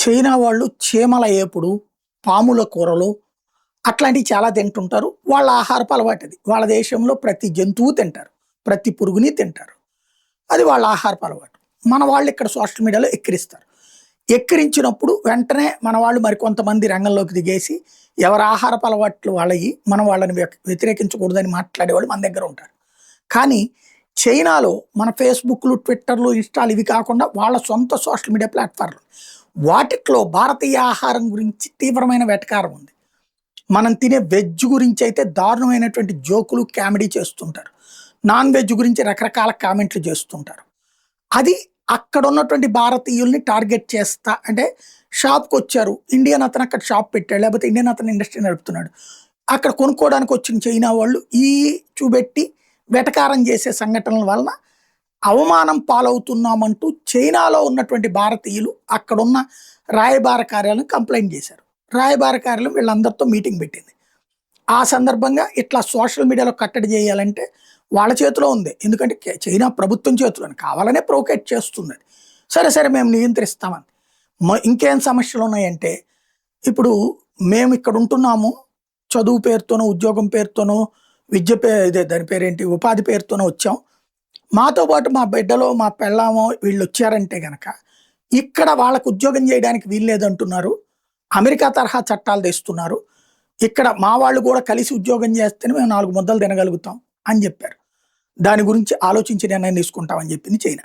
China వాళ్ళు చీమల ఏపుడు, పాముల కూరలు అట్లాంటివి చాలా తింటుంటారు. వాళ్ళ ఆహారపు అలవాటది. వాళ్ళ దేశంలో ప్రతి జంతువు తింటారు. ప్రతి పురుగుని తింటారు. అది వాళ్ళ ఆహారపు అలవాటు. మన వాళ్ళు ఇక్కడ సోషల్ మీడియాలో ఎక్కిరిస్తారు. ఎక్కిరించినప్పుడు వెంటనే మన వాళ్ళు మరికొంతమంది రంగంలోకి దిగేసి ఎవరి ఆహారపు అలవాట్లు వాళ్ళయి, మనం వాళ్ళని వ్యతిరేకించకూడదని మాట్లాడేవాళ్ళు మన దగ్గర ఉంటారు. కానీ చైనాలో మన ఫేస్‌బుక్‌లు, ట్విట్టర్‌లు, ఇన్‌స్టాలు ఇవి కాకుండా వాళ్ళ సొంత సోషల్ మీడియా ప్లాట్‌ఫార్మ్‌లు. వాటిట్లో భారతీయ ఆహారం గురించి తీవ్రమైన వెటకారం ఉంది. మనం తినే వెజ్ గురించి అయితే దారుణమైనటువంటి జోకులు, కామెడీ చేస్తుంటారు. నాన్ వెజ్ గురించి రకరకాల కామెంట్లు చేస్తుంటారు. అది అక్కడున్నటువంటి భారతీయుల్ని టార్గెట్ చేస్తా అంటే షాప్‌కొచ్చారు. ఇండియన్ అతను అక్కడ షాప్ పెట్టాడు. లేకపోతే ఇండియన్ అతను ఇండస్ట్రీ నడుపుతున్నాడు. అక్కడ కొనుక్కోవడానికి వచ్చిన చైనా వాళ్ళు ఈ చూపెట్టి వెటకారం చేసే సంఘటనల వలన అవమానం పాలవుతున్నామంటూ చైనాలో ఉన్నటువంటి భారతీయులు అక్కడున్న రాయబార కార్యాలయం కంప్లెయింట్ చేశారు. రాయబార కార్యాలయం వీళ్ళందరితో మీటింగ్ పెట్టింది. ఆ సందర్భంగా ఇట్లా సోషల్ మీడియాలో కట్టడి చేయాలంటే వాళ్ళ చేతిలో ఉంది. ఎందుకంటే చైనా ప్రభుత్వం చేతిలోనే కావాలనే ప్రొవోకేట్ చేస్తుంది అది. సరే, సరే మేము నియంత్రిస్తామని. ఇంకేం సమస్యలున్నాయంటే ఇప్పుడు మేము ఇక్కడ ఉంటున్నాము. చదువు పేరుతోనో, ఉద్యోగం పేరుతోనో, విద్య ఇదే దాని పేరేంటి ఉపాధి పేరుతోనో వచ్చాం. మాతో పాటు మా బిడ్డలో, మా పెళ్ళామో వీళ్ళొచ్చారంటే గనక ఇక్కడ వాళ్ళకు ఉద్యోగం చేయడానికి వీల్లేదంటున్నారు. అమెరికా తరహా చట్టాలు తెస్తున్నారు. ఇక్కడ మా వాళ్ళు కూడా కలిసి ఉద్యోగం చేస్తేనే మేము 4 ముద్దలు తినగలుగుతాం అని చెప్పారు. దాని గురించి ఆలోచించి నిర్ణయం తీసుకుంటామని చెప్పింది చైనా.